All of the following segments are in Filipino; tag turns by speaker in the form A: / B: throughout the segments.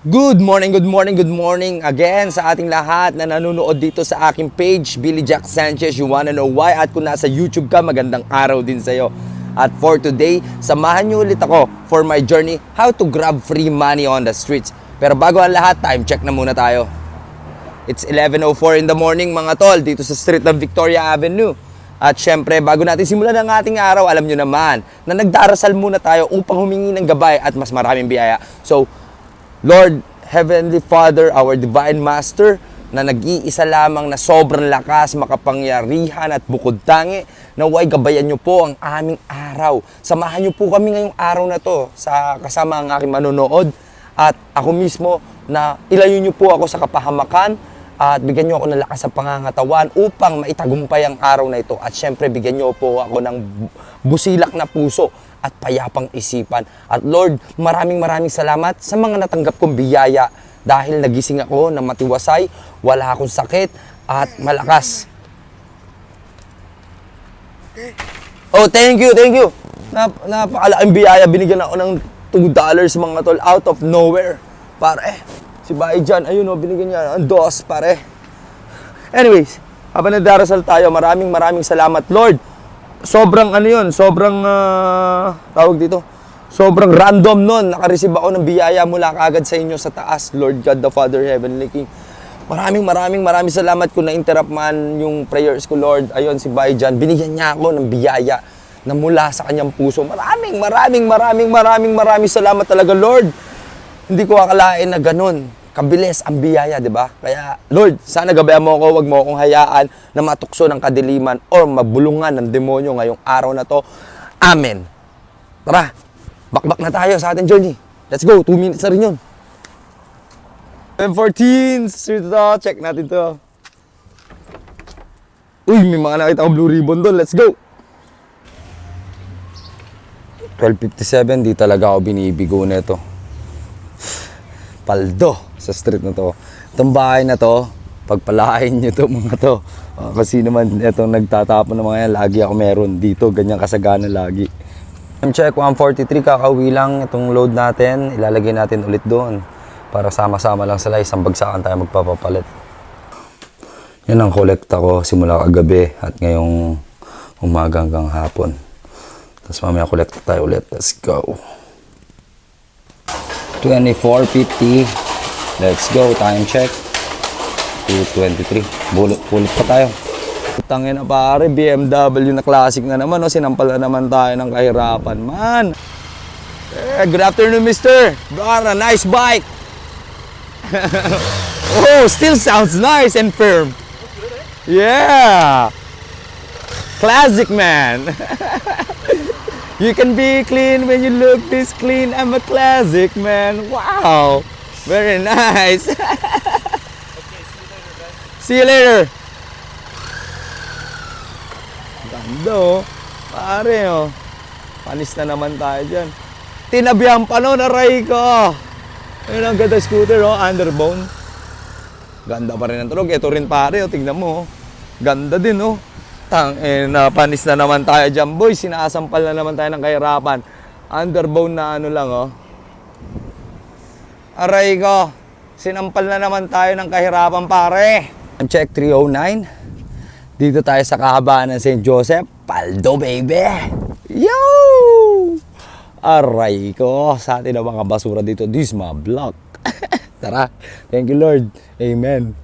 A: Good morning, good morning, good morning again sa ating lahat na nanonood dito sa aking page, Billy Jack Sanchez, You Wanna Know Why? At kung nasa YouTube ka, magandang araw din sa'yo. At for today, samahan niyo ulit ako for my journey, how to grab free money on the streets. Pero bago ang lahat, time check na muna tayo. It's 11:04 in the morning mga tol, dito sa street ng Victoria Avenue. At syempre, bago natin simulan ang ating araw, alam nyo naman na nagdarasal muna tayo upang humingi ng gabay at mas maraming biyaya. So, Lord, Heavenly Father, our Divine Master, na nag-iisa lamang na sobrang lakas, makapangyarihan at bukod tangi, naway gabayan niyo po ang aming araw. Samahan niyo po kami ngayong araw na to sa kasama ang aking manonood at ako mismo na ilayo niyo po ako sa kapahamakan at bigyan niyo ako ng lakas sa pangangatawan upang maitagumpay ang araw na ito. At syempre, bigyan niyo po ako ng busilak na puso at payapang isipan. At Lord, maraming salamat sa mga natanggap kong biyaya dahil nagising ako na matiwasay, wala akong sakit at malakas. Oh, thank you. Napakalaking biyaya. Binigyan ako ng $2 mga tol out of nowhere. Pare, si Bay dyan, ayun o, binigyan niya ang $2 pare. Anyways, habang nagdarasal tayo, maraming salamat Lord. Sobrang tawag dito, sobrang random nun. Nakareceive ako ng biyaya mula kaagad sa inyo sa taas, Lord God the Father, Heavenly King. Maraming salamat kung na-interrupt man yung prayers ko, Lord. Ayun, si Bay dyan, binigyan niya ako ng biyaya na mula sa kanyang puso. Maraming salamat talaga, Lord. Hindi ko akalain na ganun kabilis ang biyaya, di ba? Kaya, Lord, sana gabayan mo ako, wag mo akong hayaan na matukso ng kadiliman o mabulungan ng demonyo ngayong araw na to. Amen. Tara, bakbak na tayo sa ating journey. Let's go, 2 minutes na rin yun. 10:14, street to, check natin to. Uy, may mga nakita akong blue ribbon doon, let's go. 12:57, di talaga ako binibigo nito. Paldo sa street na to. Itong bahay na to, pagpalain nyo to mga to. Kasi naman itong nagtatapon ng mga yan, lagi ako meron dito, ganyan kasagana lagi. Check 143, kakauwi lang itong load natin, ilalagay natin ulit doon. Para sama-sama lang sila, isang bagsakan tayo magpapapalit. Yan ang kolekta ko simula kagabi at ngayong umaga hanggang hapon. Tapos mamaya kolekta tayo ulit, let's go. 24:50. Let's go. Time check. 2:23. Pulit pa tayo. Tangin na pare, BMW na classic na naman. No? Sinampal na naman tayo ng kahirapan. Man! Good afternoon, mister. Bro, nice bike. Oh, still sounds nice and firm. Yeah! Classic, man. You can be clean when you look this clean. I'm a classic, man. Wow. Very nice. See you later. Ganda oh. Pare oh. Panis na naman tayo dyan. Tinabihan pa no, naray ko. Ayun ang ganda scooter oh, underbone. Ganda pa rin ang tulog. Ito rin pare oh, tignan mo oh. Ganda din oh. Panis na naman tayo dyan, boy. Sinasampal na naman tayo ng kahirapan. Underbone na ano lang, oh. Aray ko. Sinampal na naman tayo ng kahirapan, pare. Check 309. Dito tayo sa kahabaan ng St. Joseph. Paldo, baby. Yo! Aray ko. Sa atin na mga basura dito. This is my block. Tara. Thank you, Lord. Amen.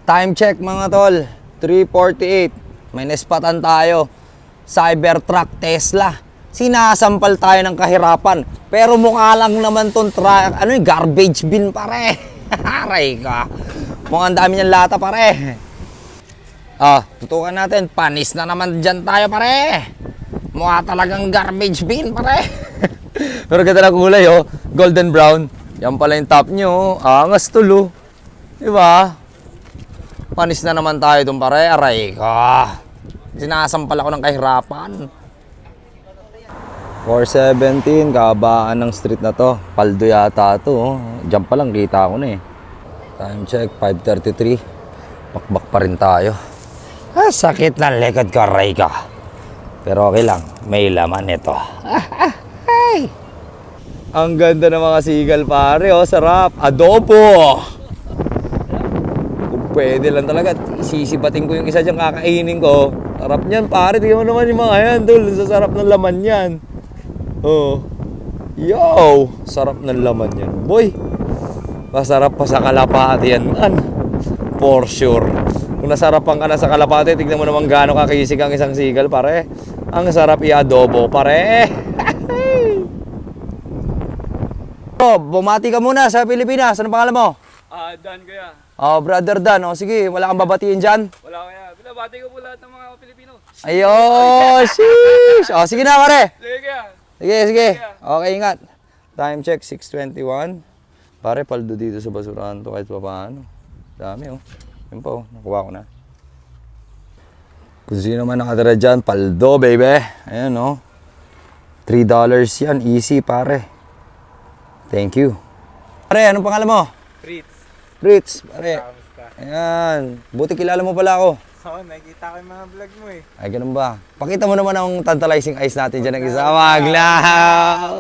A: Time check, mga tol. 3:48. May nespatan tayo. Cybertruck Tesla. Sinasampal tayo ng kahirapan. Pero mukha lang naman tong truck. Garbage bin pare. Aray ka. Mukhang dami niyang lata pare. Tutukan natin. Panis na naman dyan tayo pare. Mukha talagang garbage bin pare. Pero ganda na kulay oh. Golden brown. Yan pala yung top nyo. Angas tulo. Diba? Panis na naman tayo doon pare, aray ka. Sinasampal ako ng kahirapan. 4:17, kahabaan ng street na to. Paldo yata to. Oh. Diyan pa lang kita ko na eh. Time check, 5:33. Bakbak pa rin tayo. Sakit ng likod ko, aray ka. Pero okay lang, may laman ito. Ang ganda ng mga seagull pare, oh, sarap. Adobo. Kung pwede lang talaga, sisibating ko yung isa dyan, kakainin ko. Sarap niyan pare, tingnan mo naman yung mga yan, tol. Sa sarap ng laman yan. Oh. Yo, sarap ng laman yan. Boy, masarap pa sa kalapati yan, man. For sure. Kung nasarapan ka na sa kalapati, tignan mo naman gaano kakisig ang isang seagull, pare. Ang sarap i-adobo, pare. Oh, bumati ka muna sa Pilipinas. Ano pangalan mo?
B: Dan kaya.
A: Oh, brother Dan. Oh, sige, wala kang babatiin dyan.
B: Wala kaya. Binabati ko po lahat ng mga Pilipino.
A: Ayun, sheesh. Oh, sige na, pare.
B: Sige kaya.
A: Sige. Okay, ingat. Time check, 6:21. Pare, paldo dito sa basurahan to kahit pa paano. Dami, oh. Yun po, nakuha ko na. Kung sino man nakatira dyan, paldo, baby. Ayan, oh. $3 yan, easy, pare. Thank you. Pare, anong pangalan mo? Fritz, pare. Ayan. Buti kilala mo pala ako.
B: Oo, nakikita ko yung mga vlog mo eh.
A: Ay, ganun ba? Pakita mo naman ang tantalizing eyes natin dyan ng isa. Magla!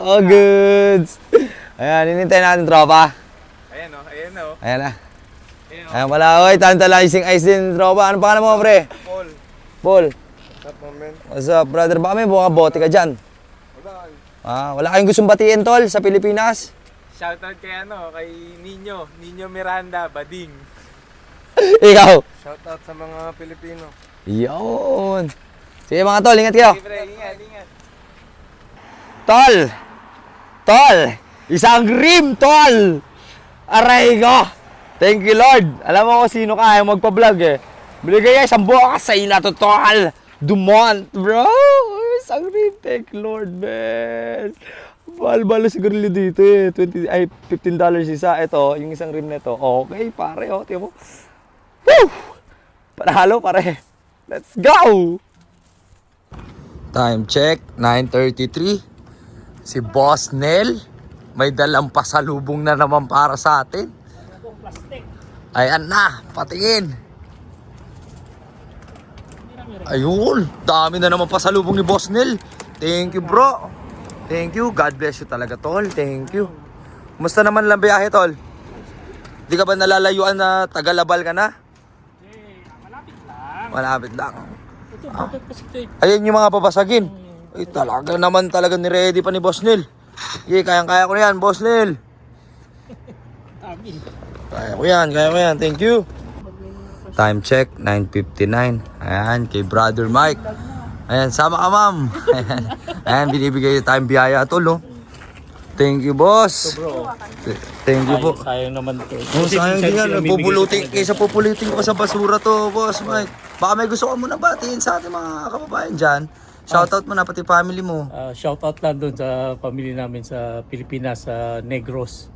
A: Oh, goods! Ayan, inintay natin, tropa.
B: Ayan o, ayan o.
A: Ayan na. Ayan pala, oy, tantalizing eyes din, tropa. Anong pangalan mo, pre? Paul.
B: What's up, man?
A: What's up, brother? Baka may buka bote ka dyan. Wala kayong gustong batiin, tol, sa Pilipinas?
B: Shoutout kay kay Nino Miranda, Bading.
A: Ikaw.
B: Shoutout sa mga Pilipino.
A: Yun. Sige mga tol, ingat kayo.
B: Sige, pre, ingat.
A: Tol! Isang rim, tol! Aray ko! Thank you, Lord. Alam mo kung sino kaya magpa-vlog eh. Binigay isang buka sa ina to, tol! Dumont, bro! Isang rim, thank you, Lord, man. Bal-balo siguro dito eh. $15 isa. Ito, yung isang rim na ito. Okay, pare, oh. Tiyo mo. Woo! Panalo, pare. Let's go! Time check, 9:33. Si Boss Nel, may dalang pasalubong na naman para sa atin. Ayan na, patingin. Ayun, dami na naman pasalubong ni Boss Nel. Thank you, bro. Thank you. God bless you talaga, tol. Thank you. Kumusta naman lang biyahe, tol? Di ka ba nalalayuan na Tagalabal ka na? Malapit lang. Ayan yung mga papasagin. Ay, talaga naman talaga ni-ready pa ni Boss Nel. Okay, kayang-kaya ko na yan, Boss Nel. Kaya ko yan. Thank you. Time check, 9:59. Ayan, kay Brother Mike. Ayan, sama ka, ma'am. Ayan, binibigay tayong biyaya, tol, oh. Thank you, boss. Thank you po.
C: Sayang naman ito.
A: Oh, sayang din yan. Pupulutin ko pa sa basura to, boss Mike. Baka may gusto ka muna batiin sa ating mga kababayan dyan. Shoutout mo na pati family mo.
C: Shoutout lang doon sa pamilya namin sa Pilipinas, sa Negros.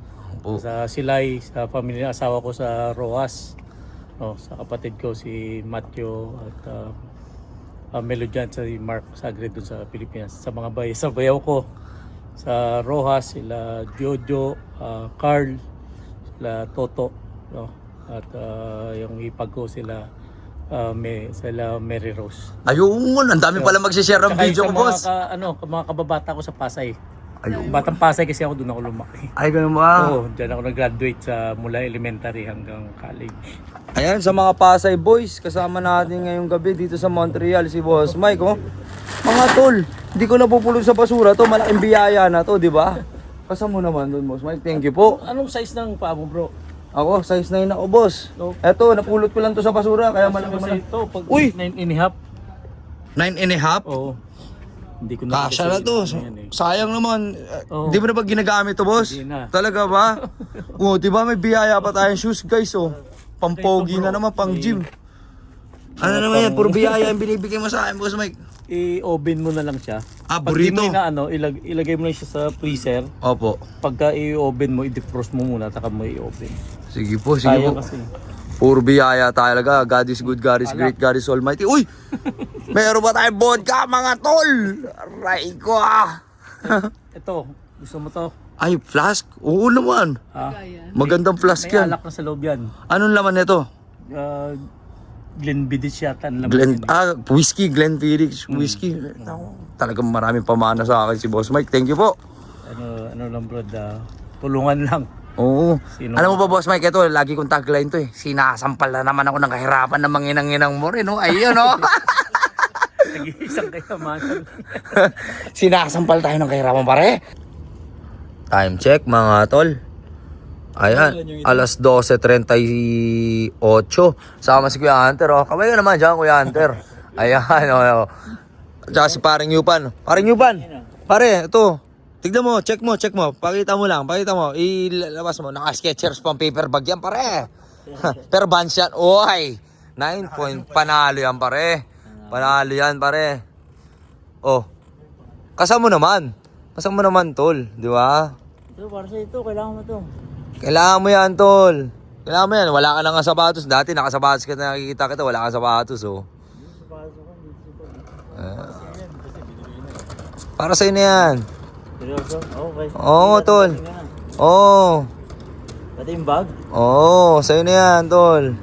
A: Oh.
C: Sa Silay, sa pamilya asawa ko sa Rojas. Sa kapatid ko si Matthew at Melo dyan sa Mark Sagre doon sa Pilipinas. Sa mga sa bayaw ko. Sa Rojas, sila Jojo, Carl, sila Toto. At yung ipag ko sila Mary Rose.
A: Ayun, ang dami pala mag-share ng video ko, boss.
C: Mga kababata ko sa Pasay.
A: Ayun.
C: Batang Pasay kasi ako doon ako lumaki.
A: Ay, ganun ba?
C: Oo, dyan ako nag-graduate sa mula elementary hanggang college.
A: Ayan, sa mga Pasay boys, kasama natin ngayong gabi dito sa Montreal si Boss Mike, oh. Mga tol, hindi ko napupulog sa basura to, malaking biyaya na to, di ba? Kasama mo naman doon, Boss Mike. Thank you po.
C: Anong size ng paa mo, bro?
A: Ako, size 9 ako, boss.
C: No.
A: Eto, napulot ko lang to sa basura, kaya malaki
C: Kasi ito, pag
A: Uy!
C: 9.5.
A: 9.5?
C: Oo. Hindi ko na
A: Kasya na to. Sayang naman.
C: Oo.
A: Di mo na ba ginagamit to, boss?
C: Hindi na.
A: Talaga ba? Oh, di ba may biyaya pa tayong shoes, guys, oh. Pampogi na naman, pang gym. Ano naman yan? Puro biyaya yung binibigay mo sa akin, Boss Mike.
C: I-oven mo na lang siya. Pag
A: Burrito.
C: di mo na ilagay mo lang siya sa freezer.
A: Opo.
C: Pagka i-oven mo, i-defrost mo muna, taka mo i-oven.
A: Sige po.
C: Sayang kasi.
A: Puro biyaya talaga. God is good, God is great, God is almighty. Uy! Meron ba tayong vodka, mga tol? Aray ko, ah!
C: Ito, gusto mo to?
A: Ay, flask? Oo naman. Magandang flask
C: May
A: yan.
C: alak na sa loob yan.
A: Anong laman nito?
C: Glenfiddich yata ang laman.
A: Whiskey, Glenfiddich whiskey. Talagang maraming pamana sa akin si Boss Mike. Thank you po.
C: ano lang bro, tulungan lang.
A: Oo.
C: Sino-
A: Alam mo ba, Boss Mike, ito, lagi kong tagline to eh. Sinasampal na naman ako ng kahirapan ng manginang-inang mo rin, no? Ayun, no?
C: Nag-iisang kayamanan.
A: Sinasampal tayo ng kahirapan, pare. Time check, mga tol. Ayan, alas 12:38. Sama si Kuya Hunter, oh. Kamay ka naman dyan, Kuya Hunter. Ayan, oh. Tsaka si Paring Yupan. Paring Yupan, pare, ito. Tignan mo, check mo. Pakita mo. Ilabas mo. Naka-Skechers pang paper bag yan, pare. Pero Vans yan. Oy! 9 point. Panalo yan, pare. Panalo yan, pare. Oh. Kasama mo naman, tol. Di ba?
C: Ito, para sa ito, kailangan mo to.
A: Kailangan mo yan, tol. Kailangan mo yan. Wala ka nang sapatos. Dati nakasapatos ka na nakikita kita. Wala kang sapatos, oh. Para sa'yo na yan.
C: Seryoso? Okay.
A: Oo, tol. Oo.
C: Pati yung bag?
A: Oo, sa'yo na yan, tol.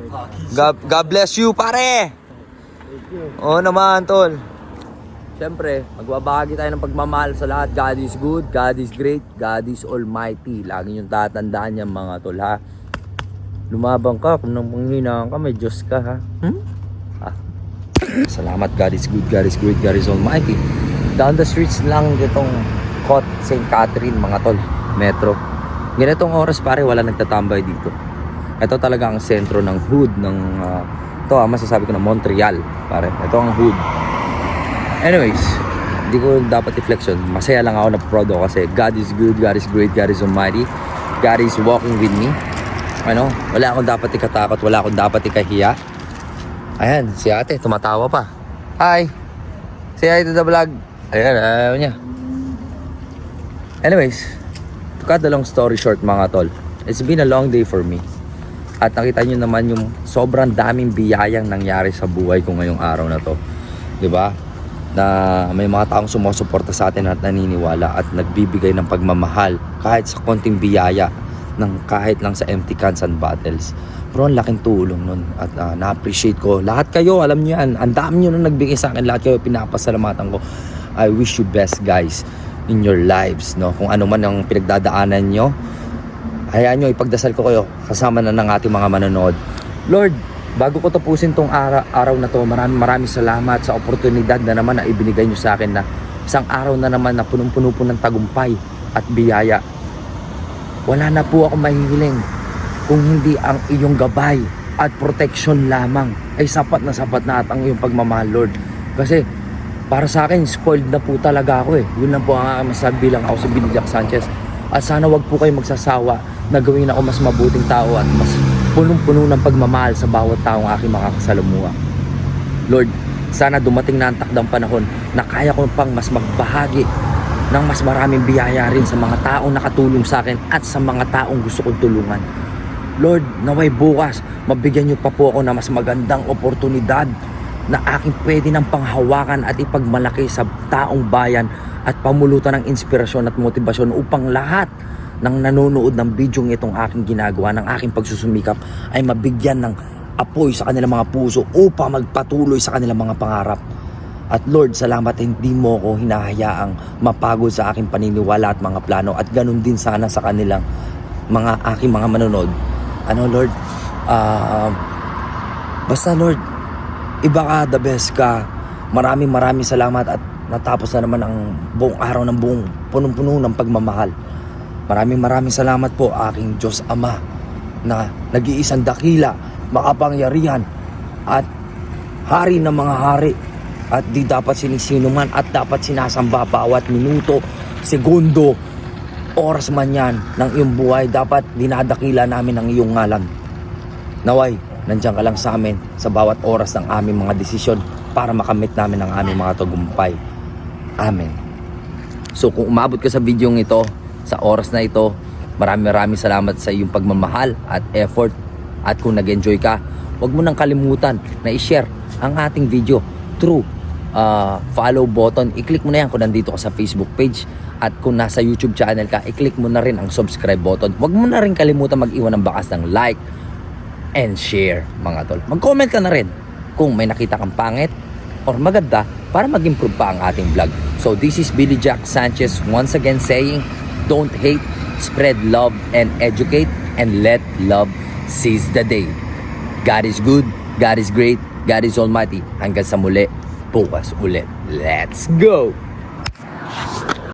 A: God bless you, pare. Oo naman, tol. Siyempre, magbabahagi tayo ng pagmamahal sa lahat. God is good, God is great, God is almighty. Lagi yung tatandaan yan, mga tol, ha? Lumabang ka, kung nang manghinaan ka, may Diyos ka, ha? Salamat, God is good, God is great, God is almighty. Down the streets lang itong Cot St. Catherine, mga tol, metro. Ganitong oras, pare, wala nagtatambay dito. Ito talaga ang sentro ng hood ng ito, masasabi ko na Montreal, pare. Ito ang hood. Anyways, hindi ko dapat i-flexion. Masaya lang ako na proud ako kasi God is good, God is great, God is almighty. God is walking with me. Ano, wala akong dapat ikatakot, wala akong dapat ikahiya. Ayan, si ate, tumatawa pa. Hi! Say hi to the vlog. Ayan, ayaw niya. Anyways, to cut the long story short, mga tol, it's been a long day for me. At nakita nyo naman yung sobrang daming biyayang nangyari sa buhay ko ngayong araw na to. Diba? Na may mga taong sumusuporta sa atin at naniniwala at nagbibigay ng pagmamahal kahit sa konting biyaya ng kahit lang sa empty cans and bottles. Pero ang laking tulong nun at na-appreciate ko. Lahat kayo, alam nyo yan, ang dami nyo na nagbigay sa akin. Lahat kayo, pinapasalamatan ko. I wish you best, guys, in your lives. No? Kung ano man ang pinagdadaanan nyo, hayaan nyo, ipagdasal ko kayo kasama na ng ating mga manonood. Lord, bago ko tapusin tong araw na to, maraming salamat sa oportunidad na naman na ibinigay nyo sa akin na isang araw na naman na punong-puno po ng tagumpay at biyaya. Wala na po ako mahihiling kung hindi ang iyong gabay at protection lamang ay sapat na at ang iyong pagmamahal, Lord. Kasi para sa akin, spoiled na po talaga ako eh. Yun lang po ang masabi lang ako sa Billy Jack Sanchez. At sana wag po kayo magsasawa na gawin ako mas mabuting tao at mas punong-puno ng pagmamahal sa bawat taong aking makakasalamuha. Lord, sana dumating na ang takdang panahon na kaya ko pang mas magbahagi ng mas maraming biyaya rin sa mga taong nakatulong sa akin at sa mga taong gusto kong tulungan. Lord, naway bukas, mabigyan niyo pa po ako na mas magandang oportunidad na aking pwede ng panghawakan at ipagmalaki sa taong bayan at pamulutan ng inspirasyon at motibasyon upang lahat ng nanonood ng bidyong itong aking ginagawa, ng aking pagsusumikap ay mabigyan ng apoy sa kanilang mga puso upang magpatuloy sa kanilang mga pangarap. At Lord, salamat hindi mo ko hinahayaang mapagod sa aking paniniwala at mga plano at ganun din sana sa kanilang mga aking mga manonood. Ano Lord, basta Lord, iba ka, the best ka. Maraming salamat at natapos na naman ang buong araw ng buong punong-puno ng pagmamahal. Maraming salamat po aking Diyos Ama na nag-iisang dakila, makapangyarihan at hari ng mga hari at di dapat sinisino man at dapat sinasamba bawat minuto, segundo, oras man yan ng iyong buhay. Dapat dinadakila namin ang iyong ngalan. Naway, nandiyan ka lang sa amin sa bawat oras ng aming mga desisyon para makamit namin ang aming mga tagumpay. Amen. So kung umabot ka sa videong ito, sa oras na ito, maraming salamat sa iyong pagmamahal at effort. At kung nag-enjoy ka, huwag mo nang kalimutan na i-share ang ating video through follow button. I-click mo na yan kung nandito ka sa Facebook page. At kung nasa YouTube channel ka, i-click mo na rin ang subscribe button. Huwag mo na rin kalimutan mag-iwan ng bakas ng like and share, mga tol. Mag-comment ka na rin kung may nakita kang pangit or maganda para mag-improve pa ang ating vlog. So this is Billy Jack Sanchez once again saying don't hate, spread love and educate, and let love seize the day. God is good, God is great, God is almighty. Hanggang sa muli, bukas ulit. Let's go!